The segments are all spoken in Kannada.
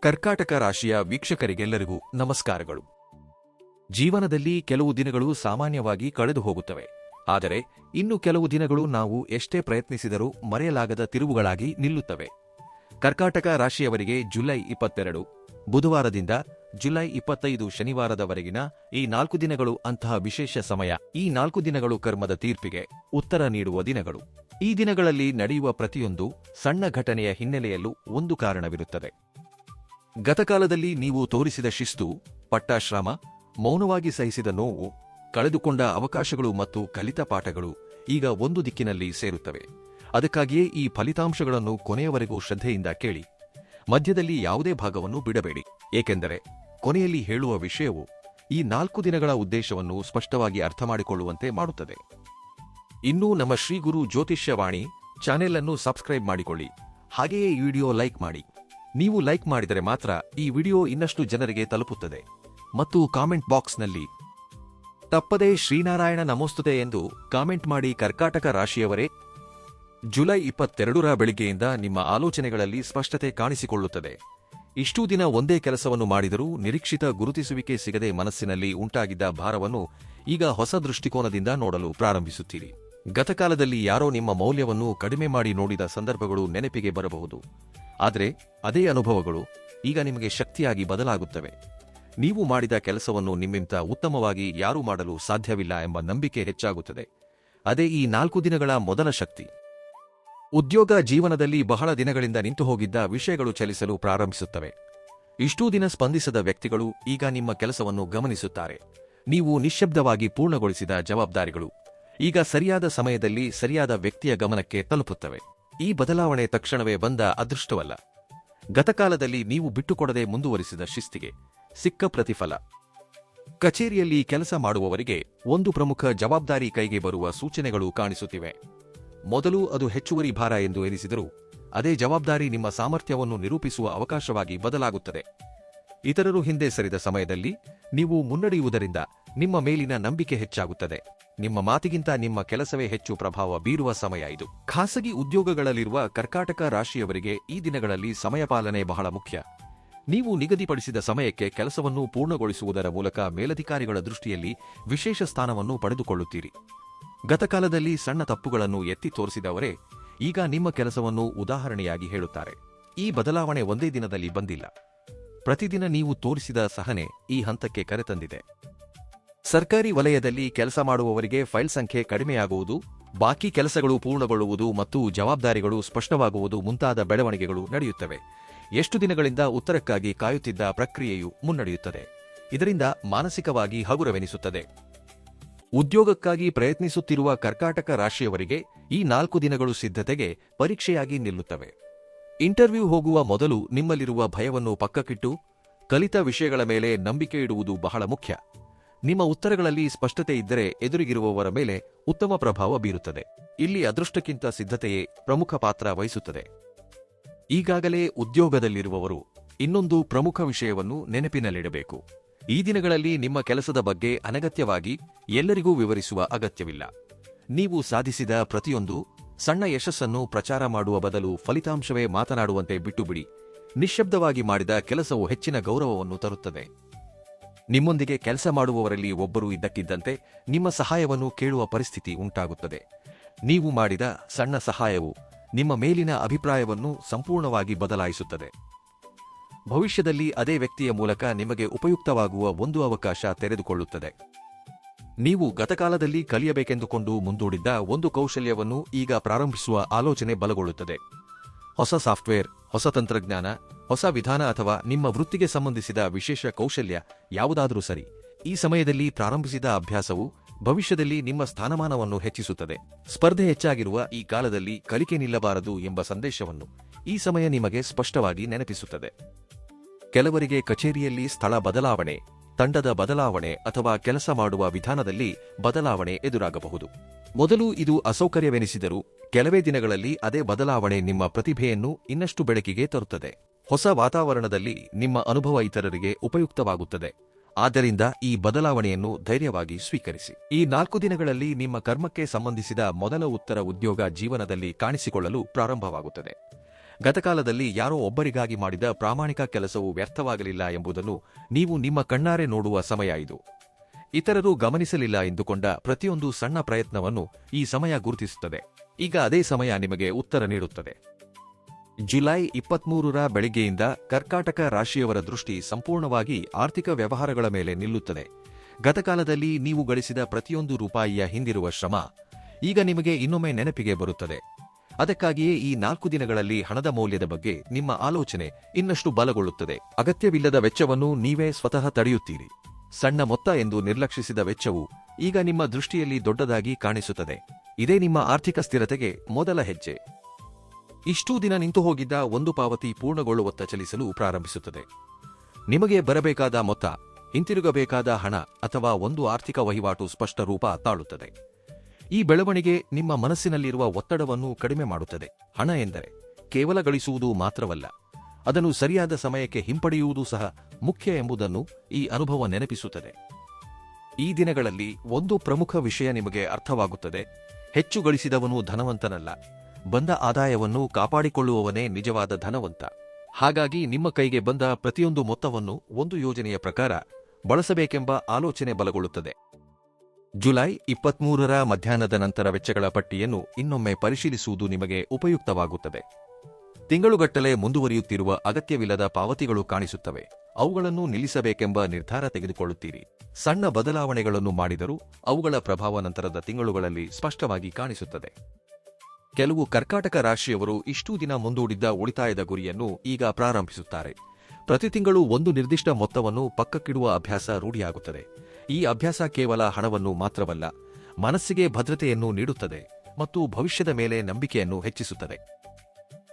ಕರ್ಕಾಟಕ ರಾಶಿಯ ವೀಕ್ಷಕರಿಗೆಲ್ಲರಿಗೂ ನಮಸ್ಕಾರಗಳು. ಜೀವನದಲ್ಲಿ ಕೆಲವು ದಿನಗಳು ಸಾಮಾನ್ಯವಾಗಿ ಕಳೆದು ಹೋಗುತ್ತವೆ. ಆದರೆ ಇನ್ನು ಕೆಲವು ದಿನಗಳು ನಾವು ಎಷ್ಟೇ ಪ್ರಯತ್ನಿಸಿದರೂ ಮರೆಯಲಾಗದ ತಿರುವುಗಳಾಗಿ ನಿಲ್ಲುತ್ತವೆ. ಕರ್ಕಾಟಕ ರಾಶಿಯವರಿಗೆ ಜುಲೈ 22 ಬುಧವಾರದಿಂದ ಜುಲೈ 25 ಶನಿವಾರದವರೆಗಿನ ಈ 4 ದಿನಗಳು ಅಂತಹ ವಿಶೇಷ ಸಮಯ. ಈ 4 ದಿನಗಳು ಕರ್ಮದ ತೀರ್ಪಿಗೆ ಉತ್ತರ ನೀಡುವ ದಿನಗಳು. ಈ ದಿನಗಳಲ್ಲಿ ನಡೆಯುವ ಪ್ರತಿಯೊಂದು ಸಣ್ಣ ಘಟನೆಯ ಹಿನ್ನೆಲೆಯಲ್ಲೂ ಒಂದು ಕಾರಣವಿರುತ್ತದೆ. ಗತಕಾಲದಲ್ಲಿ ನೀವು ತೋರಿಸಿದ ಶಿಸ್ತು, ಪಟ್ಟ ಶ್ರಮ, ಮೌನವಾಗಿ ಸಹಿಸಿದ ನೋವು, ಕಳೆದುಕೊಂಡ ಅವಕಾಶಗಳು ಮತ್ತು ಕಲಿತ ಪಾಠಗಳು ಈಗ ಒಂದು ದಿಕ್ಕಿನಲ್ಲಿ ಸೇರುತ್ತವೆ. ಅದಕ್ಕಾಗಿಯೇ ಈ ಫಲಿತಾಂಶಗಳನ್ನು ಕೊನೆಯವರೆಗೂ ಶ್ರದ್ಧೆಯಿಂದ ಕೇಳಿ. ಮಧ್ಯದಲ್ಲಿ ಯಾವುದೇ ಭಾಗವನ್ನು ಬಿಡಬೇಡಿ, ಏಕೆಂದರೆ ಕೊನೆಯಲ್ಲಿ ಹೇಳುವ ವಿಷಯವು ಈ 4 ದಿನಗಳ ಉದ್ದೇಶವನ್ನು ಸ್ಪಷ್ಟವಾಗಿ ಅರ್ಥಮಾಡಿಕೊಳ್ಳುವಂತೆ ಮಾಡುತ್ತದೆ. ಇನ್ನೂ ನಮ್ಮ ಶ್ರೀ ಗುರು ಜ್ಯೋತಿಷ್ಯವಾಣಿ ಚಾನೆಲ್ ಅನ್ನು ಸಬ್ಸ್ಕ್ರೈಬ್ ಮಾಡಿಕೊಳ್ಳಿ. ಹಾಗೆಯೇ ಈ ವಿಡಿಯೋ ಲೈಕ್ ಮಾಡಿ. ನೀವು ಲೈಕ್ ಮಾಡಿದರೆ ಮಾತ್ರ ಈ ವಿಡಿಯೋ ಇನ್ನಷ್ಟು ಜನರಿಗೆ ತಲುಪುತ್ತದೆ. ಮತ್ತು ಕಾಮೆಂಟ್ ಬಾಕ್ಸ್ನಲ್ಲಿ ತಪ್ಪದೇ ಶ್ರೀನಾರಾಯಣ ನಮೋಸ್ತುತೆ ಎಂದು ಕಾಮೆಂಟ್ ಮಾಡಿ. ಕರ್ಕಾಟಕ ರಾಶಿಯವರೇ, ಜುಲೈ 22ರ ಬೆಳಿಗ್ಗೆಯಿಂದ ನಿಮ್ಮ ಆಲೋಚನೆಗಳಲ್ಲಿ ಸ್ಪಷ್ಟತೆ ಕಾಣಿಸಿಕೊಳ್ಳುತ್ತದೆ. ಇಷ್ಟೂ ದಿನ ಒಂದೇ ಕೆಲಸವನ್ನು ಮಾಡಿದರೂ ನಿರೀಕ್ಷಿತ ಗುರುತಿಸುವಿಕೆ ಸಿಗದೆ ಮನಸ್ಸಿನಲ್ಲಿ ಉಂಟಾಗಿದ್ದ ಭಾರವನ್ನು ಈಗ ಹೊಸ ದೃಷ್ಟಿಕೋನದಿಂದ ನೋಡಲು ಪ್ರಾರಂಭಿಸುತ್ತೀರಿ. ಗತಕಾಲದಲ್ಲಿ ಯಾರೋ ನಿಮ್ಮ ಮೌಲ್ಯವನ್ನು ಕಡಿಮೆ ಮಾಡಿ ನೋಡಿದ ಸಂದರ್ಭಗಳು ನೆನಪಿಗೆ ಬರಬಹುದು. ಆದರೆ ಅದೇ ಅನುಭವಗಳು ಈಗ ನಿಮಗೆ ಶಕ್ತಿಯಾಗಿ ಬದಲಾಗುತ್ತವೆ. ನೀವು ಮಾಡಿದ ಕೆಲಸವನ್ನು ನಿಮ್ಮಿಂದ ಉತ್ತಮವಾಗಿ ಯಾರೂ ಮಾಡಲು ಸಾಧ್ಯವಿಲ್ಲ ಎಂಬ ನಂಬಿಕೆ ಹೆಚ್ಚಾಗುತ್ತದೆ. ಅದೇ ಈ 4 ದಿನಗಳ ಮೊದಲ ಶಕ್ತಿ. ಉದ್ಯೋಗ ಜೀವನದಲ್ಲಿ ಬಹಳ ದಿನಗಳಿಂದ ನಿಂತುಹೋಗಿದ್ದ ವಿಷಯಗಳು ಚಲಿಸಲು ಪ್ರಾರಂಭಿಸುತ್ತವೆ. ಇಷ್ಟೂ ದಿನ ಸ್ಪಂದಿಸದ ವ್ಯಕ್ತಿಗಳು ಈಗ ನಿಮ್ಮ ಕೆಲಸವನ್ನು ಗಮನಿಸುತ್ತಾರೆ. ನೀವು ನಿಶ್ಶಬ್ದವಾಗಿ ಪೂರ್ಣಗೊಳಿಸಿದ ಜವಾಬ್ದಾರಿಗಳು ಈಗ ಸರಿಯಾದ ಸಮಯದಲ್ಲಿ ಸರಿಯಾದ ವ್ಯಕ್ತಿಯ ಗಮನಕ್ಕೆ ತಲುಪುತ್ತವೆ. ಈ ಬದಲಾವಣೆ ತಕ್ಷಣವೇ ಬಂದ ಅದೃಷ್ಟವಲ್ಲ. ಗತಕಾಲದಲ್ಲಿ ನೀವು ಬಿಟ್ಟುಕೊಡದೆ ಮುಂದುವರಿಸಿದ ಶಿಸ್ತಿಗೆ ಸಿಕ್ಕ ಪ್ರತಿಫಲ. ಕಚೇರಿಯಲ್ಲಿ ಕೆಲಸ ಮಾಡುವವರಿಗೆ ಒಂದು ಪ್ರಮುಖ ಜವಾಬ್ದಾರಿ ಕೈಗೆ ಬರುವ ಸೂಚನೆಗಳು ಕಾಣಿಸುತ್ತಿವೆ. ಮೊದಲು ಅದು ಹೆಚ್ಚುವರಿ ಭಾರ ಎಂದು ಎನಿಸಿದರೂ ಅದೇ ಜವಾಬ್ದಾರಿ ನಿಮ್ಮ ಸಾಮರ್ಥ್ಯವನ್ನು ನಿರೂಪಿಸುವ ಅವಕಾಶವಾಗಿ ಬದಲಾಗುತ್ತದೆ. ಇತರರು ಹಿಂದೆ ಸರಿದ ಸಮಯದಲ್ಲಿ ನೀವು ಮುನ್ನಡೆಯುವುದರಿಂದ ನಿಮ್ಮ ಮೇಲಿನ ನಂಬಿಕೆ ಹೆಚ್ಚಾಗುತ್ತದೆ. ನಿಮ್ಮ ಮಾತಿಗಿಂತ ನಿಮ್ಮ ಕೆಲಸವೇ ಹೆಚ್ಚು ಪ್ರಭಾವ ಬೀರುವ ಸಮಯ ಇದು. ಖಾಸಗಿ ಉದ್ಯೋಗಗಳಲ್ಲಿರುವ ಕರ್ಕಾಟಕ ರಾಶಿಯವರಿಗೆ ಈ ದಿನಗಳಲ್ಲಿ ಸಮಯ ಪಾಲನೆ ಬಹಳ ಮುಖ್ಯ. ನೀವು ನಿಗದಿಪಡಿಸಿದ ಸಮಯಕ್ಕೆ ಕೆಲಸವನ್ನು ಪೂರ್ಣಗೊಳಿಸುವುದರ ಮೂಲಕ ಮೇಲಧಿಕಾರಿಗಳ ದೃಷ್ಟಿಯಲ್ಲಿ ವಿಶೇಷ ಸ್ಥಾನವನ್ನು ಪಡೆದುಕೊಳ್ಳುತ್ತೀರಿ. ಗತಕಾಲದಲ್ಲಿ ಸಣ್ಣ ತಪ್ಪುಗಳನ್ನು ಎತ್ತಿ ತೋರಿಸಿದವರೇ ಈಗ ನಿಮ್ಮ ಕೆಲಸವನ್ನು ಉದಾಹರಣೆಯಾಗಿ ಹೇಳುತ್ತಾರೆ. ಈ ಬದಲಾವಣೆ ಒಂದೇ ದಿನದಲ್ಲಿ ಬಂದಿಲ್ಲ. ಪ್ರತಿದಿನ ನೀವು ತೋರಿಸಿದ ಸಹನೆ ಈ ಹಂತಕ್ಕೆ ಕರೆತಂದಿದೆ. ಸರ್ಕಾರಿ ವಲಯದಲ್ಲಿ ಕೆಲಸ ಮಾಡುವವರಿಗೆ ಫೈಲ್ ಸಂಖ್ಯೆ ಕಡಿಮೆಯಾಗುವುದು, ಬಾಕಿ ಕೆಲಸಗಳು ಪೂರ್ಣಗೊಳ್ಳುವುದು ಮತ್ತು ಜವಾಬ್ದಾರಿಗಳು ಸ್ಪಷ್ಟವಾಗುವುದು ಮುಂತಾದ ಬೆಳವಣಿಗೆಗಳು ನಡೆಯುತ್ತವೆ. ಎಷ್ಟು ದಿನಗಳಿಂದ ಉತ್ತರಕ್ಕಾಗಿ ಕಾಯುತ್ತಿದ್ದ ಪ್ರಕ್ರಿಯೆಯು ಮುನ್ನಡೆಯುತ್ತದೆ. ಇದರಿಂದ ಮಾನಸಿಕವಾಗಿ ಹಗುರವೆನಿಸುತ್ತದೆ. ಉದ್ಯೋಗಕ್ಕಾಗಿ ಪ್ರಯತ್ನಿಸುತ್ತಿರುವ ಕರ್ಕಾಟಕ ರಾಶಿಯವರಿಗೆ ಈ 4 ದಿನಗಳು ಸಿದ್ಧತೆಗೆ ಪರೀಕ್ಷೆಯಾಗಿ ನಿಲ್ಲುತ್ತವೆ. ಇಂಟರ್ವ್ಯೂ ಹೋಗುವ ಮೊದಲು ನಿಮ್ಮಲ್ಲಿರುವ ಭಯವನ್ನು ಪಕ್ಕಕ್ಕಿಟ್ಟು ಕಲಿತ ವಿಷಯಗಳ ಮೇಲೆ ನಂಬಿಕೆ ಇಡುವುದು ಬಹಳ ಮುಖ್ಯ. ನಿಮ್ಮ ಉತ್ತರಗಳಲ್ಲಿ ಸ್ಪಷ್ಟತೆ ಇದ್ದರೆ ಎದುರಿಗಿರುವವರ ಮೇಲೆ ಉತ್ತಮ ಪ್ರಭಾವ ಬೀರುತ್ತದೆ. ಇಲ್ಲಿ ಅದೃಷ್ಟಕ್ಕಿಂತ ಸಿದ್ಧತೆಯೇ ಪ್ರಮುಖ ಪಾತ್ರ ವಹಿಸುತ್ತದೆ. ಈಗಾಗಲೇ ಉದ್ಯೋಗದಲ್ಲಿರುವವರು ಇನ್ನೊಂದು ಪ್ರಮುಖ ವಿಷಯವನ್ನು ನೆನಪಿನಲ್ಲಿಡಬೇಕು. ಈ ದಿನಗಳಲ್ಲಿ ನಿಮ್ಮ ಕೆಲಸದ ಬಗ್ಗೆ ಅನಗತ್ಯವಾಗಿ ಎಲ್ಲರಿಗೂ ವಿವರಿಸುವ ಅಗತ್ಯವಿಲ್ಲ. ನೀವು ಸಾಧಿಸಿದ ಪ್ರತಿಯೊಂದು ಸಣ್ಣ ಯಶಸ್ಸನ್ನು ಪ್ರಚಾರ ಮಾಡುವ ಬದಲು ಫಲಿತಾಂಶವೇ ಮಾತನಾಡುವಂತೆ ಬಿಟ್ಟುಬಿಡಿ. ನಿಶ್ಶಬ್ದವಾಗಿ ಮಾಡಿದ ಕೆಲಸವು ಹೆಚ್ಚಿನ ಗೌರವವನ್ನು ತರುತ್ತದೆ. ನಿಮ್ಮೊಂದಿಗೆ ಕೆಲಸ ಮಾಡುವವರಲ್ಲಿ ಒಬ್ಬರು ಇದ್ದಕ್ಕಿದ್ದಂತೆ ನಿಮ್ಮ ಸಹಾಯವನ್ನು ಕೇಳುವ ಪರಿಸ್ಥಿತಿ ಉಂಟಾಗುತ್ತದೆ. ನೀವು ಮಾಡಿದ ಸಣ್ಣ ಸಹಾಯವು ನಿಮ್ಮ ಮೇಲಿನ ಅಭಿಪ್ರಾಯವನ್ನು ಸಂಪೂರ್ಣವಾಗಿ ಬದಲಾಯಿಸುತ್ತದೆ. ಭವಿಷ್ಯದಲ್ಲಿ ಅದೇ ವ್ಯಕ್ತಿಯ ಮೂಲಕ ನಿಮಗೆ ಉಪಯುಕ್ತವಾಗುವ ಒಂದು ಅವಕಾಶ ತೆರೆದುಕೊಳ್ಳುತ್ತದೆ. ನೀವು ಗತಕಾಲದಲ್ಲಿ ಕಲಿಯಬೇಕೆಂದುಕೊಂಡು ಮುಂದೂಡಿದ್ದ ಒಂದು ಕೌಶಲ್ಯವನ್ನು ಈಗ ಪ್ರಾರಂಭಿಸುವ ಆಲೋಚನೆ ಬಲಗೊಳ್ಳುತ್ತದೆ. ಹೊಸ ಸಾಫ್ಟ್ವೇರ್, ಹೊಸ ತಂತ್ರಜ್ಞಾನ, ಹೊಸ ವಿಧಾನ ಅಥವಾ ನಿಮ್ಮ ವೃತ್ತಿಗೆ ಸಂಬಂಧಿಸಿದ ವಿಶೇಷ ಕೌಶಲ್ಯ ಯಾವುದಾದರೂ ಸರಿ. ಈ ಸಮಯದಲ್ಲಿ ಪ್ರಾರಂಭಿಸಿದ ಅಭ್ಯಾಸವು ಭವಿಷ್ಯದಲ್ಲಿ ನಿಮ್ಮ ಸ್ಥಾನಮಾನವನ್ನು ಹೆಚ್ಚಿಸುತ್ತದೆ. ಸ್ಪರ್ಧೆ ಹೆಚ್ಚಾಗಿರುವ ಈ ಕಾಲದಲ್ಲಿ ಕಲಿಕೆ ನಿಲ್ಲಬಾರದು ಎಂಬ ಸಂದೇಶವನ್ನು ಈ ಸಮಯ ನಿಮಗೆ ಸ್ಪಷ್ಟವಾಗಿ ನೆನಪಿಸುತ್ತದೆ. ಕೆಲವರಿಗೆ ಕಚೇರಿಯಲ್ಲಿ ಸ್ಥಳ ಬದಲಾವಣೆ, ತಂಡದ ಬದಲಾವಣೆ ಅಥವಾ ಕೆಲಸ ಮಾಡುವ ವಿಧಾನದಲ್ಲಿ ಬದಲಾವಣೆ ಎದುರಾಗಬಹುದು. ಮೊದಲು ಇದು ಅಸೌಕರ್ಯವೆನಿಸಿದರೂ ಕೆಲವೇ ದಿನಗಳಲ್ಲಿ ಅದೇ ಬದಲಾವಣೆ ನಿಮ್ಮ ಪ್ರತಿಭೆಯನ್ನು ಇನ್ನಷ್ಟು ಬೆಳಕಿಗೆ ತರುತ್ತದೆ. ಹೊಸ ವಾತಾವರಣದಲ್ಲಿ ನಿಮ್ಮ ಅನುಭವ ಇತರರಿಗೆ ಉಪಯುಕ್ತವಾಗುತ್ತದೆ. ಆದ್ದರಿಂದ ಈ ಬದಲಾವಣೆಯನ್ನು ಧೈರ್ಯವಾಗಿ ಸ್ವೀಕರಿಸಿ. ಈ 4 ದಿನಗಳಲ್ಲಿ ನಿಮ್ಮ ಕರ್ಮಕ್ಕೆ ಸಂಬಂಧಿಸಿದ ಮೊದಲ ಉತ್ತರ ಉದ್ಯೋಗ ಜೀವನದಲ್ಲಿ ಕಾಣಿಸಿಕೊಳ್ಳಲು ಪ್ರಾರಂಭವಾಗುತ್ತದೆ. ಗತಕಾಲದಲ್ಲಿ ಯಾರೋ ಒಬ್ಬರಿಗಾಗಿ ಮಾಡಿದ ಪ್ರಾಮಾಣಿಕ ಕೆಲಸವು ವ್ಯರ್ಥವಾಗಲಿಲ್ಲ ಎಂಬುದನ್ನು ನೀವು ನಿಮ್ಮ ಕಣ್ಣಾರೆ ನೋಡುವ ಸಮಯ ಇದು. ಇತರರು ಗಮನಿಸಲಿಲ್ಲ ಎಂದುಕೊಂಡ ಪ್ರತಿಯೊಂದು ಸಣ್ಣ ಪ್ರಯತ್ನವನ್ನು ಈ ಸಮಯ ಗುರುತಿಸುತ್ತದೆ. ಈಗ ಅದೇ ಸಮಯ ನಿಮಗೆ ಉತ್ತರ ನೀಡುತ್ತದೆ. ಜುಲೈ 23ರ ಬೆಳಿಗ್ಗೆಯಿಂದ ಕರ್ಕಾಟಕ ರಾಶಿಯವರ ದೃಷ್ಟಿ ಸಂಪೂರ್ಣವಾಗಿ ಆರ್ಥಿಕ ವ್ಯವಹಾರಗಳ ಮೇಲೆ ನಿಲ್ಲುತ್ತದೆ. ಗತಕಾಲದಲ್ಲಿ ನೀವು ಗಳಿಸಿದ ಪ್ರತಿಯೊಂದು ರೂಪಾಯಿಯ ಹಿಂದಿರುವ ಶ್ರಮ ಈಗ ನಿಮಗೆ ಇನ್ನೊಮ್ಮೆ ನೆನಪಿಗೆ ಬರುತ್ತದೆ. ಅದಕ್ಕಾಗಿಯೇ ಈ 4 ದಿನಗಳಲ್ಲಿ ಹಣದ ಮೌಲ್ಯದ ಬಗ್ಗೆ ನಿಮ್ಮ ಆಲೋಚನೆ ಇನ್ನಷ್ಟು ಬಲಗೊಳ್ಳುತ್ತದೆ. ಅಗತ್ಯವಿಲ್ಲದ ವೆಚ್ಚವನ್ನು ನೀವೇ ಸ್ವತಃ ತಡೆಯುತ್ತೀರಿ. ಸಣ್ಣ ಮೊತ್ತ ಎಂದು ನಿರ್ಲಕ್ಷಿಸಿದ ವೆಚ್ಚವು ಈಗ ನಿಮ್ಮ ದೃಷ್ಟಿಯಲ್ಲಿ ದೊಡ್ಡದಾಗಿ ಕಾಣಿಸುತ್ತದೆ. ಇದೇ ನಿಮ್ಮ ಆರ್ಥಿಕ ಸ್ಥಿರತೆಗೆ ಮೊದಲ ಹೆಜ್ಜೆ. ಇಷ್ಟೂ ದಿನ ನಿಂತು ಹೋಗಿದ್ದ ಒಂದು ಪಾವತಿ ಪೂರ್ಣಗೊಳ್ಳುವತ್ತ ಚಲಿಸಲು ಪ್ರಾರಂಭಿಸುತ್ತದೆ. ನಿಮಗೆ ಬರಬೇಕಾದ ಮೊತ್ತ, ಹಿಂತಿರುಗಬೇಕಾದ ಹಣ ಅಥವಾ ಒಂದು ಆರ್ಥಿಕ ವಹಿವಾಟು ಸ್ಪಷ್ಟ ರೂಪ ತಾಳುತ್ತದೆ. ಈ ಬೆಳವಣಿಗೆ ನಿಮ್ಮ ಮನಸ್ಸಿನಲ್ಲಿರುವ ಒತ್ತಡವನ್ನು ಕಡಿಮೆ ಮಾಡುತ್ತದೆ. ಹಣ ಎಂದರೆ ಕೇವಲ ಗಳಿಸುವುದು ಮಾತ್ರವಲ್ಲ, ಅದನ್ನು ಸರಿಯಾದ ಸಮಯಕ್ಕೆ ಹಿಂಪಡೆಯುವುದು ಸಹ ಮುಖ್ಯ ಎಂಬುದನ್ನು ಈ ಅನುಭವ ನೆನಪಿಸುತ್ತದೆ. ಈ ದಿನಗಳಲ್ಲಿ ಒಂದು ಪ್ರಮುಖ ವಿಷಯ ನಿಮಗೆ ಅರ್ಥವಾಗುತ್ತದೆ. ಹೆಚ್ಚು ಗಳಿಸಿದವನು ಧನವಂತನಲ್ಲ, ಬಂದ ಆದಾಯವನ್ನು ಕಾಪಾಡಿಕೊಳ್ಳುವವನೇ ನಿಜವಾದ ಧನವಂತ. ಹಾಗಾಗಿ ನಿಮ್ಮ ಕೈಗೆ ಬಂದ ಪ್ರತಿಯೊಂದು ಮೊತ್ತವನ್ನು ಒಂದು ಯೋಜನೆಯ ಪ್ರಕಾರ ಬಳಸಬೇಕೆಂಬ ಆಲೋಚನೆ ಬಲಗೊಳ್ಳುತ್ತದೆ. ಜುಲೈ 23ರ ಮಧ್ಯಾಹ್ನದ ನಂತರ ವೆಚ್ಚಗಳ ಪಟ್ಟಿಯನ್ನು ಇನ್ನೊಮ್ಮೆ ಪರಿಶೀಲಿಸುವುದು ನಿಮಗೆ ಉಪಯುಕ್ತವಾಗುತ್ತದೆ. ತಿಂಗಳುಗಟ್ಟಲೆ ಮುಂದುವರಿಯುತ್ತಿರುವ ಅಗತ್ಯವಿಲ್ಲದ ಪಾವತಿಗಳು ಕಾಣಿಸುತ್ತವೆ. ಅವುಗಳನ್ನು ನಿಲ್ಲಿಸಬೇಕೆಂಬ ನಿರ್ಧಾರ ತೆಗೆದುಕೊಳ್ಳುತ್ತೀರಿ. ಸಣ್ಣ ಬದಲಾವಣೆಗಳನ್ನು ಮಾಡಿದರೂ ಅವುಗಳ ಪ್ರಭಾವ ನಂತರದ ತಿಂಗಳುಗಳಲ್ಲಿ ಸ್ಪಷ್ಟವಾಗಿ ಕಾಣಿಸುತ್ತದೆ. ಕೆಲವು ಕರ್ಕಾಟಕ ರಾಶಿಯವರು ಇಷ್ಟೂ ದಿನ ಮುಂದೂಡಿದ್ದ ಉಳಿತಾಯದ ಗುರಿಯನ್ನು ಈಗ ಪ್ರಾರಂಭಿಸುತ್ತಾರೆ. ಪ್ರತಿ ತಿಂಗಳು ಒಂದು ನಿರ್ದಿಷ್ಟ ಮೊತ್ತವನ್ನು ಪಕ್ಕಕ್ಕಿಡುವ ಅಭ್ಯಾಸ ರೂಢಿಯಾಗುತ್ತದೆ. ಈ ಅಭ್ಯಾಸ ಕೇವಲ ಹಣವನ್ನು ಮಾತ್ರವಲ್ಲ, ಮನಸ್ಸಿಗೆ ಭದ್ರತೆಯನ್ನು ನೀಡುತ್ತದೆ ಮತ್ತು ಭವಿಷ್ಯದ ಮೇಲೆ ನಂಬಿಕೆಯನ್ನು ಹೆಚ್ಚಿಸುತ್ತದೆ.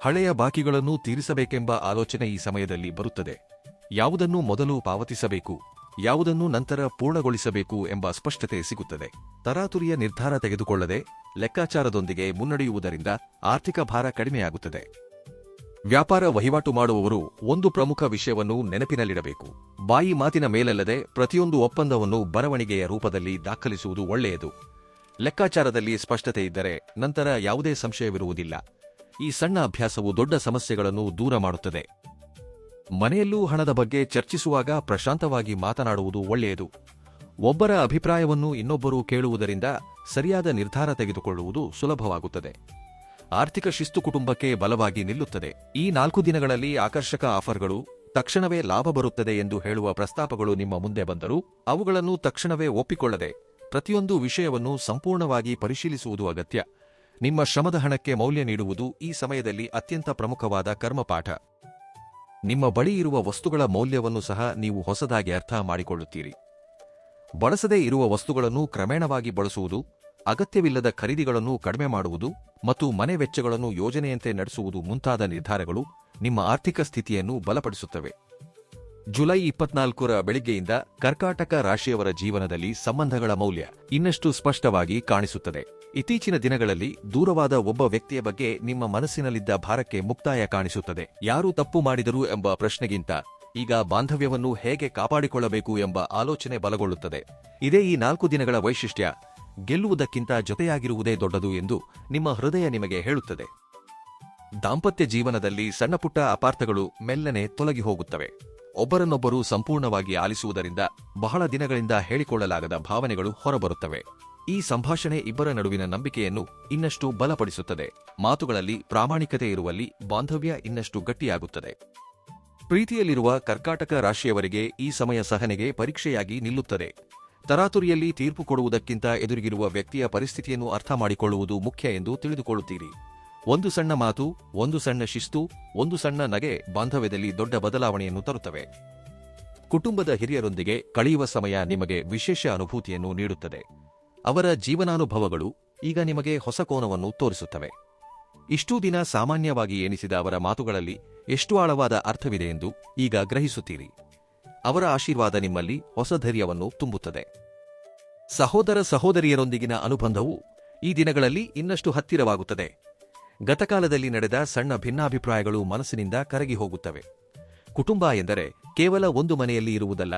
ಹಳೆಯ ಬಾಕಿಗಳನ್ನು ತೀರಿಸಬೇಕೆಂಬ ಆಲೋಚನೆ ಈ ಸಮಯದಲ್ಲಿ ಬರುತ್ತದೆ. ಯಾವುದನ್ನು ಮೊದಲು ಪಾವತಿಸಬೇಕು, ಯಾವುದನ್ನು ನಂತರ ಪೂರ್ಣಗೊಳಿಸಬೇಕು ಎಂಬ ಸ್ಪಷ್ಟತೆ ಸಿಗುತ್ತದೆ. ತರಾತುರಿಯ ನಿರ್ಧಾರ ತೆಗೆದುಕೊಳ್ಳದೆ ಲೆಕ್ಕಾಚಾರದೊಂದಿಗೆ ಮುನ್ನಡೆಯುವುದರಿಂದ ಆರ್ಥಿಕ ಭಾರ ಕಡಿಮೆಯಾಗುತ್ತದೆ. ವ್ಯಾಪಾರ ವಹಿವಾಟು ಮಾಡುವವರು ಒಂದು ಪ್ರಮುಖ ವಿಷಯವನ್ನು ನೆನಪಿನಲ್ಲಿಡಬೇಕು. ಬಾಯಿ ಮಾತಿನ ಮೇಲಲ್ಲದೆ ಪ್ರತಿಯೊಂದು ಒಪ್ಪಂದವನ್ನು ಬರವಣಿಗೆಯ ರೂಪದಲ್ಲಿ ದಾಖಲಿಸುವುದು ಒಳ್ಳೆಯದು. ಲೆಕ್ಕಾಚಾರದಲ್ಲಿ ಸ್ಪಷ್ಟತೆ ಇದ್ದರೆ ನಂತರ ಯಾವುದೇ ಸಂಶಯವಿರುವುದಿಲ್ಲ. ಈ ಸಣ್ಣ ಅಭ್ಯಾಸವು ದೊಡ್ಡ ಸಮಸ್ಯೆಗಳನ್ನು ದೂರ ಮಾಡುತ್ತದೆ. ಮನೆಯಲ್ಲೂ ಹಣದ ಬಗ್ಗೆ ಚರ್ಚಿಸುವಾಗ ಪ್ರಶಾಂತವಾಗಿ ಮಾತನಾಡುವುದು ಒಳ್ಳೆಯದು. ಒಬ್ಬರ ಅಭಿಪ್ರಾಯವನ್ನು ಇನ್ನೊಬ್ಬರು ಕೇಳುವುದರಿಂದ ಸರಿಯಾದ ನಿರ್ಧಾರ ತೆಗೆದುಕೊಳ್ಳುವುದು ಸುಲಭವಾಗುತ್ತದೆ. ಆರ್ಥಿಕ ಶಿಸ್ತು ಕುಟುಂಬಕ್ಕೆ ಬಲವಾಗಿ ನಿಲ್ಲುತ್ತದೆ. ಈ 4 ದಿನಗಳಲ್ಲಿ ಆಕರ್ಷಕ ಆಫರ್ಗಳು, ತಕ್ಷಣವೇ ಲಾಭ ಬರುತ್ತದೆ ಎಂದು ಹೇಳುವ ಪ್ರಸ್ತಾಪಗಳು ನಿಮ್ಮ ಮುಂದೆ ಬಂದರೂ ಅವುಗಳನ್ನು ತಕ್ಷಣವೇ ಒಪ್ಪಿಕೊಳ್ಳದೆ ಪ್ರತಿಯೊಂದು ವಿಷಯವನ್ನು ಸಂಪೂರ್ಣವಾಗಿ ಪರಿಶೀಲಿಸುವುದು ಅಗತ್ಯ. ನಿಮ್ಮ ಶ್ರಮದ ಹಣಕ್ಕೆ ಮೌಲ್ಯ ನೀಡುವುದು ಈ ಸಮಯದಲ್ಲಿ ಅತ್ಯಂತ ಪ್ರಮುಖವಾದ ಕರ್ಮಪಾಠ. ನಿಮ್ಮ ಬಳಿ ಇರುವ ವಸ್ತುಗಳ ಮೌಲ್ಯವನ್ನು ಸಹ ನೀವು ಹೊಸದಾಗಿ ಅರ್ಥ ಮಾಡಿಕೊಳ್ಳುತ್ತೀರಿ. ಬಳಸದೇ ಇರುವ ವಸ್ತುಗಳನ್ನು ಕ್ರಮೇಣವಾಗಿ ಬಳಸುವುದು, ಅಗತ್ಯವಿಲ್ಲದ ಖರೀದಿಗಳನ್ನು ಕಡಿಮೆ ಮಾಡುವುದು ಮತ್ತು ಮನೆ ವೆಚ್ಚಗಳನ್ನು ಯೋಜನೆಯಂತೆ ನಡೆಸುವುದು ಮುಂತಾದ ನಿರ್ಧಾರಗಳು ನಿಮ್ಮ ಆರ್ಥಿಕ ಸ್ಥಿತಿಯನ್ನು ಬಲಪಡಿಸುತ್ತವೆ. ಜುಲೈ 24ರ ಬೆಳಿಗ್ಗೆಯಿಂದ ಕರ್ಕಾಟಕ ರಾಶಿಯವರ ಜೀವನದಲ್ಲಿ ಸಂಬಂಧಗಳ ಮೌಲ್ಯ ಇನ್ನಷ್ಟು ಸ್ಪಷ್ಟವಾಗಿ ಕಾಣಿಸುತ್ತದೆ. ಇತ್ತೀಚಿನ ದಿನಗಳಲ್ಲಿ ದೂರವಾದ ಒಬ್ಬ ವ್ಯಕ್ತಿಯ ಬಗ್ಗೆ ನಿಮ್ಮ ಮನಸ್ಸಿನಲ್ಲಿದ್ದ ಭಾರಕ್ಕೆ ಮುಕ್ತಾಯ ಕಾಣಿಸುತ್ತದೆ. ಯಾರು ತಪ್ಪು ಮಾಡಿದರು ಎಂಬ ಪ್ರಶ್ನೆಗಿಂತ ಈಗ ಬಾಂಧವ್ಯವನ್ನು ಹೇಗೆ ಕಾಪಾಡಿಕೊಳ್ಳಬೇಕು ಎಂಬ ಆಲೋಚನೆ ಬಲಗೊಳ್ಳುತ್ತದೆ. ಇದೇ ಈ 4 ದಿನಗಳ ವೈಶಿಷ್ಟ್ಯ. ಗೆಲ್ಲುವುದಕ್ಕಿಂತ ಜೊತೆಯಾಗಿರುವುದೇ ದೊಡ್ಡದು ಎಂದು ನಿಮ್ಮ ಹೃದಯ ನಿಮಗೆ ಹೇಳುತ್ತದೆ. ದಾಂಪತ್ಯ ಜೀವನದಲ್ಲಿ ಸಣ್ಣಪುಟ್ಟ ಅಪಾರ್ಥಗಳು ಮೆಲ್ಲನೆ ತೊಲಗಿ ಹೋಗುತ್ತವೆ. ಒಬ್ಬರನ್ನೊಬ್ಬರು ಸಂಪೂರ್ಣವಾಗಿ ಆಲಿಸುವುದರಿಂದ ಬಹಳ ದಿನಗಳಿಂದ ಹೇಳಿಕೊಳ್ಳಲಾಗದ ಭಾವನೆಗಳು ಹೊರಬರುತ್ತವೆ. ಈ ಸಂಭಾಷಣೆ ಇಬ್ಬರ ನಡುವಿನ ನಂಬಿಕೆಯನ್ನು ಇನ್ನಷ್ಟು ಬಲಪಡಿಸುತ್ತದೆ. ಮಾತುಗಳಲ್ಲಿ ಪ್ರಾಮಾಣಿಕತೆ ಇರುವಲ್ಲಿ ಬಾಂಧವ್ಯ ಇನ್ನಷ್ಟು ಗಟ್ಟಿಯಾಗುತ್ತದೆ. ಪ್ರೀತಿಯಲ್ಲಿರುವ ಕರ್ಕಾಟಕ ರಾಶಿಯವರಿಗೆ ಈ ಸಮಯ ಸಹನೆಗೆ ಪರೀಕ್ಷೆಯಾಗಿ ನಿಲ್ಲುತ್ತದೆ. ತರಾತುರಿಯಲ್ಲಿ ತೀರ್ಪು ಕೊಡುವುದಕ್ಕಿಂತ ಎದುರಿಗಿರುವ ವ್ಯಕ್ತಿಯ ಪರಿಸ್ಥಿತಿಯನ್ನು ಅರ್ಥ ಮಾಡಿಕೊಳ್ಳುವುದು ಮುಖ್ಯ ಎಂದು ತಿಳಿದುಕೊಳ್ಳುತ್ತೀರಿ. ಒಂದು ಸಣ್ಣ ಮಾತು, ಒಂದು ಸಣ್ಣ ಶಿಸ್ತು, ಒಂದು ಸಣ್ಣ ನಗೆ ಬಾಂಧವ್ಯದಲ್ಲಿ ದೊಡ್ಡ ಬದಲಾವಣೆಯನ್ನು ತರುತ್ತವೆ. ಕುಟುಂಬದ ಹಿರಿಯರೊಂದಿಗೆ ಕಳೆಯುವ ಸಮಯ ನಿಮಗೆ ವಿಶೇಷ ಅನುಭೂತಿಯನ್ನು ನೀಡುತ್ತದೆ. ಅವರ ಜೀವನಾನುಭವಗಳು ಈಗ ನಿಮಗೆ ಹೊಸ ಕೋನವನ್ನು ತೋರಿಸುತ್ತವೆ. ಇಷ್ಟೂ ದಿನ ಸಾಮಾನ್ಯವಾಗಿ ಎನಿಸಿದ ಅವರ ಮಾತುಗಳಲ್ಲಿ ಎಷ್ಟು ಆಳವಾದ ಅರ್ಥವಿದೆ ಎಂದು ಈಗ ಗ್ರಹಿಸುತ್ತೀರಿ. ಅವರ ಆಶೀರ್ವಾದ ನಿಮ್ಮಲ್ಲಿ ಹೊಸ ಧೈರ್ಯವನ್ನು ತುಂಬುತ್ತದೆ. ಸಹೋದರ ಸಹೋದರಿಯರೊಂದಿಗಿನ ಅನುಬಂಧವು ಈ ದಿನಗಳಲ್ಲಿ ಇನ್ನಷ್ಟು ಹತ್ತಿರವಾಗುತ್ತದೆ. ಗತಕಾಲದಲ್ಲಿ ನಡೆದ ಸಣ್ಣ ಭಿನ್ನಾಭಿಪ್ರಾಯಗಳು ಮನಸ್ಸಿನಿಂದ ಕರಗಿ ಹೋಗುತ್ತವೆ. ಕುಟುಂಬ ಎಂದರೆ ಕೇವಲ ಒಂದು ಮನೆಯಲ್ಲಿ ಇರುವುದಲ್ಲ,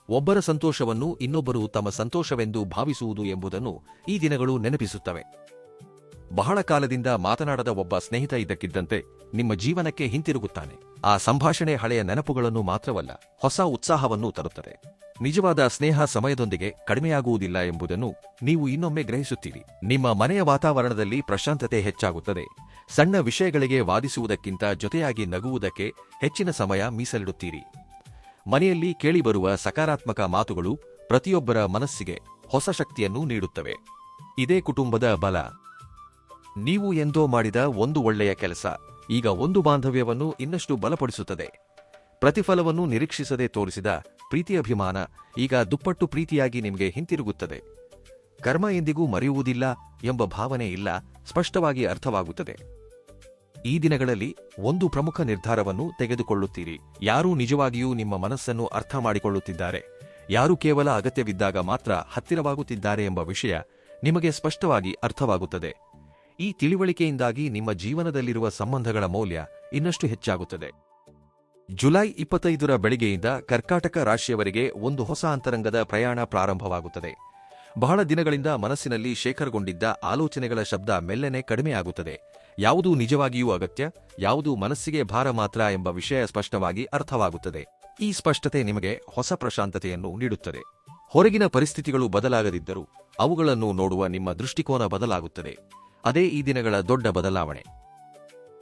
ಒಬ್ಬರ ಸಂತೋಷವನ್ನು ಇನ್ನೊಬ್ಬರು ತಮ್ಮ ಸಂತೋಷವೆಂದು ಭಾವಿಸುವುದು ಎಂಬುದನ್ನು ಈ ದಿನಗಳು ನೆನಪಿಸುತ್ತವೆ. ಬಹಳ ಕಾಲದಿಂದ ಮಾತನಾಡದ ಒಬ್ಬ ಸ್ನೇಹಿತ ಇದ್ದಕ್ಕಿದ್ದಂತೆ ನಿಮ್ಮ ಜೀವನಕ್ಕೆ ಹಿಂತಿರುಗುತ್ತಾನೆ. ಆ ಸಂಭಾಷಣೆ ಹಳೆಯ ನೆನಪುಗಳನ್ನು ಮಾತ್ರವಲ್ಲ, ಹೊಸ ಉತ್ಸಾಹವನ್ನು ತರುತ್ತದೆ. ನಿಜವಾದ ಸ್ನೇಹ ಸಮಯದೊಂದಿಗೆ ಕಡಿಮೆಯಾಗುವುದಿಲ್ಲ ಎಂಬುದನ್ನು ನೀವು ಇನ್ನೊಮ್ಮೆ ಗ್ರಹಿಸುತ್ತೀರಿ. ನಿಮ್ಮ ಮನೆಯ ವಾತಾವರಣದಲ್ಲಿ ಪ್ರಶಾಂತತೆ ಹೆಚ್ಚಾಗುತ್ತದೆ. ಸಣ್ಣ ವಿಷಯಗಳಿಗೆ ವಾದಿಸುವುದಕ್ಕಿಂತ ಜೊತೆಯಾಗಿ ನಗುವುದಕ್ಕೆ ಹೆಚ್ಚಿನ ಸಮಯ ಮೀಸಲಿಡುತ್ತೀರಿ. ಮನೆಯಲ್ಲಿ ಕೇಳಿಬರುವ ಸಕಾರಾತ್ಮಕ ಮಾತುಗಳು ಪ್ರತಿಯೊಬ್ಬರ ಮನಸ್ಸಿಗೆ ಹೊಸ ಶಕ್ತಿಯನ್ನು ನೀಡುತ್ತವೆ. ಇದೇ ಕುಟುಂಬದ ಬಲ. ನೀವು ಎಂದೋ ಮಾಡಿದ ಒಂದು ಒಳ್ಳೆಯ ಕೆಲಸ ಈಗ ಒಂದು ಬಾಂಧವ್ಯವನ್ನು ಇನ್ನಷ್ಟು ಬಲಪಡಿಸುತ್ತದೆ. ಪ್ರತಿಫಲವನ್ನು ನಿರೀಕ್ಷಿಸದೆ ತೋರಿಸಿದ ಪ್ರೀತಿಯಭಿಮಾನ ಈಗ ದುಪ್ಪಟ್ಟು ಪ್ರೀತಿಯಾಗಿ ನಿಮಗೆ ಹಿಂತಿರುಗುತ್ತದೆ. ಕರ್ಮ ಎಂದಿಗೂ ಮರೆಯುವುದಿಲ್ಲ ಎಂಬ ಭಾವನೆ ಇಲ್ಲ, ಸ್ಪಷ್ಟವಾಗಿ ಅರ್ಥವಾಗುತ್ತದೆ. ಈ ದಿನಗಳಲ್ಲಿ ಒಂದು ಪ್ರಮುಖ ನಿರ್ಧಾರವನ್ನು ತೆಗೆದುಕೊಳ್ಳುತ್ತೀರಿ. ಯಾರು ನಿಜವಾಗಿಯೂ ನಿಮ್ಮ ಮನಸ್ಸನ್ನು ಅರ್ಥ ಮಾಡಿಕೊಳ್ಳುತ್ತಿದ್ದಾರೆ, ಯಾರು ಕೇವಲ ಅಗತ್ಯವಿದ್ದಾಗ ಮಾತ್ರ ಹತ್ತಿರವಾಗುತ್ತಿದ್ದಾರೆ ಎಂಬ ವಿಷಯ ನಿಮಗೆ ಸ್ಪಷ್ಟವಾಗಿ ಅರ್ಥವಾಗುತ್ತದೆ. ಈ ತಿಳಿವಳಿಕೆಯಿಂದಾಗಿ ನಿಮ್ಮ ಜೀವನದಲ್ಲಿರುವ ಸಂಬಂಧಗಳ ಮೌಲ್ಯ ಇನ್ನಷ್ಟು ಹೆಚ್ಚಾಗುತ್ತದೆ. ಜುಲೈ 25ರ ಬೆಳಿಗ್ಗೆಯಿಂದ ಕರ್ಕಾಟಕ ರಾಶಿಯವರಿಗೆ ಒಂದು ಹೊಸ ಅಂತರಂಗದ ಪ್ರಯಾಣ ಪ್ರಾರಂಭವಾಗುತ್ತದೆ. ಬಹಳ ದಿನಗಳಿಂದ ಮನಸ್ಸಿನಲ್ಲಿ ಶೇಖರಗೊಂಡಿದ್ದ ಆಲೋಚನೆಗಳ ಶಬ್ದ ಮೆಲ್ಲನೆ ಕಡಿಮೆಯಾಗುತ್ತದೆ. ಯಾವುದು ನಿಜವಾಗಿಯೂ ಅಗತ್ಯ, ಯಾವುದು ಮನಸ್ಸಿಗೆ ಭಾರ ಮಾತ್ರ ಎಂಬ ವಿಷಯ ಸ್ಪಷ್ಟವಾಗಿ ಅರ್ಥವಾಗುತ್ತದೆ. ಈ ಸ್ಪಷ್ಟತೆ ನಿಮಗೆ ಹೊಸ ಪ್ರಶಾಂತತೆಯನ್ನು ನೀಡುತ್ತದೆ. ಹೊರಗಿನ ಪರಿಸ್ಥಿತಿಗಳು ಬದಲಾಗದಿದ್ದರೂ ಅವುಗಳನ್ನು ನೋಡುವ ನಿಮ್ಮ ದೃಷ್ಟಿಕೋನ ಬದಲಾಗುತ್ತದೆ. ಅದೇ ಈ ದಿನಗಳ ದೊಡ್ಡ ಬದಲಾವಣೆ.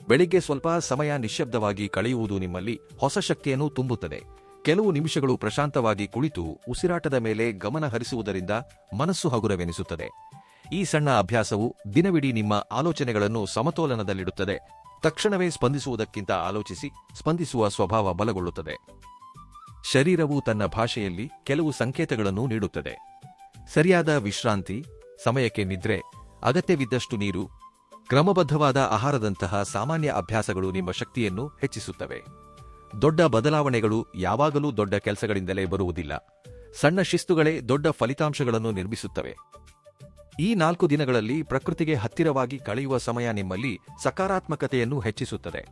ಬೆಳಿಗ್ಗೆ ಸ್ವಲ್ಪ ಸಮಯ ನಿಶ್ಶಬ್ದವಾಗಿ ಕಳೆಯುವುದು ನಿಮ್ಮಲ್ಲಿ ಹೊಸ ಶಕ್ತಿಯನ್ನು ತುಂಬುತ್ತದೆ. ಕೆಲವು ನಿಮಿಷಗಳು ಪ್ರಶಾಂತವಾಗಿ ಕುಳಿತು ಉಸಿರಾಟದ ಮೇಲೆ ಗಮನ ಹರಿಸುವುದರಿಂದ ಮನಸ್ಸು ಹಗುರವೆನಿಸುತ್ತದೆ. ಈ ಸಣ್ಣ ಅಭ್ಯಾಸವು ದಿನವಿಡೀ ನಿಮ್ಮ ಆಲೋಚನೆಗಳನ್ನು ಸಮತೋಲನದಲ್ಲಿಡುತ್ತದೆ. ತಕ್ಷಣವೇ ಸ್ಪಂದಿಸುವುದಕ್ಕಿಂತ ಆಲೋಚಿಸಿ ಸ್ಪಂದಿಸುವ ಸ್ವಭಾವ ಬಲಗೊಳ್ಳುತ್ತದೆ. ಶರೀರವು ತನ್ನ ಭಾಷೆಯಲ್ಲಿ ಕೆಲವು ಸಂಕೇತಗಳನ್ನು ನೀಡುತ್ತದೆ. ಸರಿಯಾದ ವಿಶ್ರಾಂತಿ, ಸಮಯಕ್ಕೆ ನಿದ್ರೆ, ಅಗತ್ಯವಿದ್ದಷ್ಟು ನೀರು, ಕ್ರಮಬದ್ಧವಾದ ಆಹಾರದಂತಹ ಸಾಮಾನ್ಯ ಅಭ್ಯಾಸಗಳು ನಿಮ್ಮ ಶಕ್ತಿಯನ್ನು ಹೆಚ್ಚಿಸುತ್ತವೆ. ದೊಡ್ಡ ಬದಲಾವಣೆಗಳು ಯಾವಾಗಲೂ ದೊಡ್ಡ ಕೆಲಸಗಳಿಂದಲೇ ಬರುವುದಿಲ್ಲ. ಸಣ್ಣ ಶಿಸ್ತುಗಳೇ ದೊಡ್ಡ ಫಲಿತಾಂಶಗಳನ್ನು ನಿರ್ಮಿಸುತ್ತವೆ. ಈ 4 ದಿನಗಳಲ್ಲಿ ಪ್ರಕೃತಿಗೆ ಹತ್ತಿರವಾಗಿ ಕಳೆಯುವ ಸಮಯ ನಿಮ್ಮಲ್ಲಿ ಸಕಾರಾತ್ಮಕತೆಯನ್ನು ಹೆಚ್ಚಿಸುತ್ತದೆ.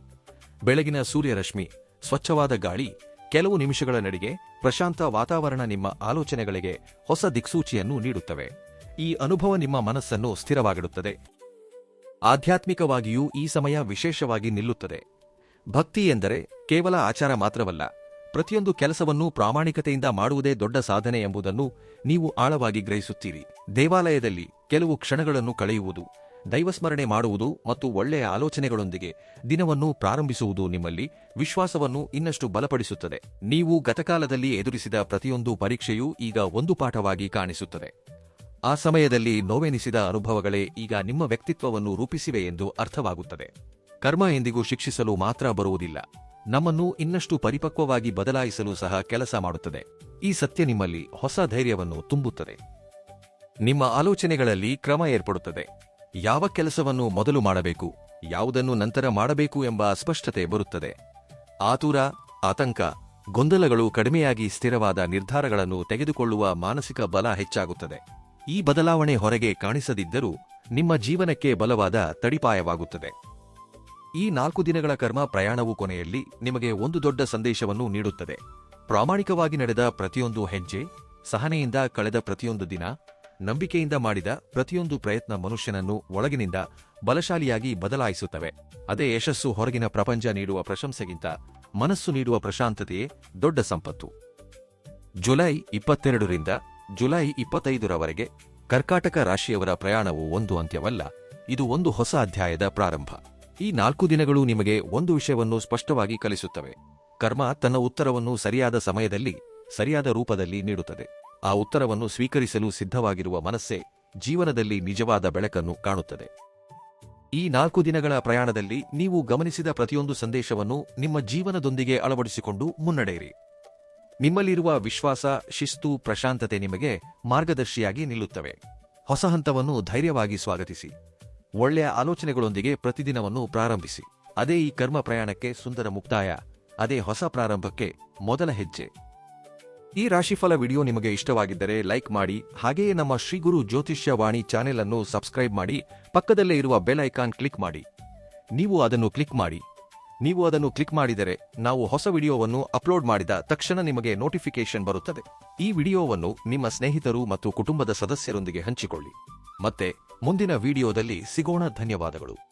ಬೆಳಗಿನ ಸೂರ್ಯರಶ್ಮಿ, ಸ್ವಚ್ಛವಾದ ಗಾಳಿ, ಕೆಲವು ನಿಮಿಷಗಳ ನಡಿಗೆ, ಪ್ರಶಾಂತ ವಾತಾವರಣ ನಿಮ್ಮ ಆಲೋಚನೆಗಳಿಗೆ ಹೊಸ ದಿಕ್ಸೂಚಿಯನ್ನು ನೀಡುತ್ತವೆ. ಈ ಅನುಭವ ನಿಮ್ಮ ಮನಸ್ಸನ್ನು ಸ್ಥಿರವಾಗಿಡುತ್ತದೆ. ಆಧ್ಯಾತ್ಮಿಕವಾಗಿಯೂ ಈ ಸಮಯ ವಿಶೇಷವಾಗಿ ನಿಲ್ಲುತ್ತದೆ. ಭಕ್ತಿ ಎಂದರೆ ಕೇವಲ ಆಚಾರ ಮಾತ್ರವಲ್ಲ, ಪ್ರತಿಯೊಂದು ಕೆಲಸವನ್ನೂ ಪ್ರಾಮಾಣಿಕತೆಯಿಂದ ಮಾಡುವುದೇ ದೊಡ್ಡ ಸಾಧನೆ ಎಂಬುದನ್ನು ನೀವು ಆಳವಾಗಿ ಗ್ರಹಿಸುತ್ತೀರಿ. ದೇವಾಲಯದಲ್ಲಿ ಕೆಲವು ಕ್ಷಣಗಳನ್ನು ಕಳೆಯುವುದು, ದೈವಸ್ಮರಣೆ ಮಾಡುವುದು ಮತ್ತು ಒಳ್ಳೆಯ ಆಲೋಚನೆಗಳೊಂದಿಗೆ ದಿನವನ್ನು ಪ್ರಾರಂಭಿಸುವುದು ನಿಮ್ಮಲ್ಲಿ ವಿಶ್ವಾಸವನ್ನು ಇನ್ನಷ್ಟು ಬಲಪಡಿಸುತ್ತದೆ. ನೀವು ಗತಕಾಲದಲ್ಲಿ ಎದುರಿಸಿದ ಪ್ರತಿಯೊಂದು ಪರೀಕ್ಷೆಯೂ ಈಗ ಒಂದು ಪಾಠವಾಗಿ ಕಾಣಿಸುತ್ತದೆ. ಆ ಸಮಯದಲ್ಲಿ ನೋವೆನಿಸಿದ ಅನುಭವಗಳೇ ಈಗ ನಿಮ್ಮ ವ್ಯಕ್ತಿತ್ವವನ್ನು ರೂಪಿಸಿವೆ ಎಂದು ಅರ್ಥವಾಗುತ್ತದೆ. ಕರ್ಮ ಎಂದಿಗೂ ಶಿಕ್ಷಿಸಲು ಮಾತ್ರ ಬರುವುದಿಲ್ಲ, ನಮ್ಮನ್ನು ಇನ್ನಷ್ಟು ಪರಿಪಕ್ವವಾಗಿ ಬದಲಾಯಿಸಲು ಸಹ ಕೆಲಸ ಮಾಡುತ್ತದೆ. ಈ ಸತ್ಯ ನಿಮ್ಮಲ್ಲಿ ಹೊಸ ಧೈರ್ಯವನ್ನು ತುಂಬುತ್ತದೆ. ನಿಮ್ಮ ಆಲೋಚನೆಗಳಲ್ಲಿ ಕ್ರಮ ಏರ್ಪಡುತ್ತದೆ. ಯಾವ ಕೆಲಸವನ್ನು ಮೊದಲು ಮಾಡಬೇಕು, ಯಾವುದನ್ನು ನಂತರ ಮಾಡಬೇಕು ಎಂಬ ಅಸ್ಪಷ್ಟತೆ ಬರುತ್ತದೆ. ಆತುರ, ಆತಂಕ, ಗೊಂದಲಗಳು ಕಡಿಮೆಯಾಗಿ ಸ್ಥಿರವಾದ ನಿರ್ಧಾರಗಳನ್ನು ತೆಗೆದುಕೊಳ್ಳುವ ಮಾನಸಿಕ ಬಲ ಹೆಚ್ಚಾಗುತ್ತದೆ. ಈ ಬದಲಾವಣೆ ಹೊರಗೆ ಕಾಣಿಸದಿದ್ದರೂ ನಿಮ್ಮ ಜೀವನಕ್ಕೆ ಬಲವಾದ ತಡಿಪಾಯವಾಗುತ್ತದೆ. ಈ 4 ದಿನಗಳ ಕರ್ಮ ಪ್ರಯಾಣವು ಕೊನೆಯಲ್ಲಿ ನಿಮಗೆ ಒಂದು ದೊಡ್ಡ ಸಂದೇಶವನ್ನು ನೀಡುತ್ತದೆ. ಪ್ರಾಮಾಣಿಕವಾಗಿ ನಡೆದ ಪ್ರತಿಯೊಂದು ಹೆಜ್ಜೆ, ಸಹನೆಯಿಂದ ಕಳೆದ ಪ್ರತಿಯೊಂದು ದಿನ, ನಂಬಿಕೆಯಿಂದ ಮಾಡಿದ ಪ್ರತಿಯೊಂದು ಪ್ರಯತ್ನ ಮನುಷ್ಯನನ್ನು ಒಳಗಿನಿಂದ ಬಲಶಾಲಿಯಾಗಿ ಬದಲಾಯಿಸುತ್ತವೆ. ಅದೇ ಯಶಸ್ಸು. ಹೊರಗಿನ ಪ್ರಪಂಚ ನೀಡುವ ಪ್ರಶಂಸೆಗಿಂತ ಮನಸ್ಸು ನೀಡುವ ಪ್ರಶಾಂತತೆಯೇ ದೊಡ್ಡ ಸಂಪತ್ತು. ಜುಲೈ 22ರಿಂದ ಜುಲೈ 25ರವರೆಗೆ ಕರ್ಕಾಟಕ ರಾಶಿಯವರ ಪ್ರಯಾಣವು ಒಂದು ಅಂತ್ಯವಲ್ಲ, ಇದು ಒಂದು ಹೊಸ ಅಧ್ಯಾಯದ ಪ್ರಾರಂಭ. ಈ 4 ದಿನಗಳು ನಿಮಗೆ ಒಂದು ವಿಷಯವನ್ನು ಸ್ಪಷ್ಟವಾಗಿ ಕಲಿಸುತ್ತವೆ. ಕರ್ಮ ತನ್ನ ಉತ್ತರವನ್ನು ಸರಿಯಾದ ಸಮಯದಲ್ಲಿ, ಸರಿಯಾದ ರೂಪದಲ್ಲಿ ನೀಡುತ್ತದೆ. ಆ ಉತ್ತರವನ್ನು ಸ್ವೀಕರಿಸಲು ಸಿದ್ಧವಾಗಿರುವ ಮನಸ್ಸೇ ಜೀವನದಲ್ಲಿ ನಿಜವಾದ ಬೆಳಕನ್ನು ಕಾಣುತ್ತದೆ. ಈ 4 ದಿನಗಳ ಪ್ರಯಾಣದಲ್ಲಿ ನೀವು ಗಮನಿಸಿದ ಪ್ರತಿಯೊಂದು ಸಂದೇಶವನ್ನು ನಿಮ್ಮ ಜೀವನದೊಂದಿಗೆ ಅಳವಡಿಸಿಕೊಂಡು ಮುನ್ನಡೆಯಿರಿ. ನಿಮ್ಮಲ್ಲಿರುವ ವಿಶ್ವಾಸ, ಶಿಸ್ತು, ಪ್ರಶಾಂತತೆ ನಿಮಗೆ ಮಾರ್ಗದರ್ಶಿಯಾಗಿ ನಿಲ್ಲುತ್ತವೆ. ಹೊಸ ಹಂತವನ್ನು ಧೈರ್ಯವಾಗಿ ಸ್ವಾಗತಿಸಿ. ಒಳ್ಳೆಯ ಆಲೋಚನೆಗಳೊಂದಿಗೆ ಪ್ರತಿದಿನವನ್ನು ಪ್ರಾರಂಭಿಸಿ. ಅದೇ ಈ ಕರ್ಮ ಪ್ರಯಾಣಕ್ಕೆ ಸುಂದರ ಮುಕ್ತಾಯ, ಅದೇ ಹೊಸ ಪ್ರಾರಂಭಕ್ಕೆ ಮೊದಲ ಹೆಜ್ಜೆ. ಈ ರಾಶಿಫಲ ವಿಡಿಯೋ ನಿಮಗೆ ಇಷ್ಟವಾಗಿದ್ದರೆ ಲೈಕ್ ಮಾಡಿ, ಹಾಗೆಯೇ ನಮ್ಮ ಶ್ರೀಗುರು ಜ್ಯೋತಿಷ್ಯ ವಾಣಿ ಚಾನೆಲ್ ಅನ್ನು ಸಬ್ಸ್ಕ್ರೈಬ್ ಮಾಡಿ, ಪಕ್ಕದಲ್ಲೇ ಇರುವ ಬೆಲ್ ಐಕಾನ್ ಕ್ಲಿಕ್ ಮಾಡಿ. ನೀವು ಅದನ್ನು ಕ್ಲಿಕ್ ಮಾಡಿದರೆ ನಾವು ಹೊಸ ವಿಡಿಯೋವನ್ನು ಅಪ್ಲೋಡ್ ಮಾಡಿದ ತಕ್ಷಣ ನಿಮಗೆ ನೋಟಿಫಿಕೇಶನ್ ಬರುತ್ತದೆ. ಈ ವಿಡಿಯೋವನ್ನು ನಿಮ್ಮ ಸ್ನೇಹಿತರು ಮತ್ತು ಕುಟುಂಬದ ಸದಸ್ಯರೊಂದಿಗೆ ಹಂಚಿಕೊಳ್ಳಿ. ಮತ್ತೆ ಮುಂದಿನ ವಿಡಿಯೋದಲ್ಲಿ ಸಿಗೋಣ. ಧನ್ಯವಾದಗಳು.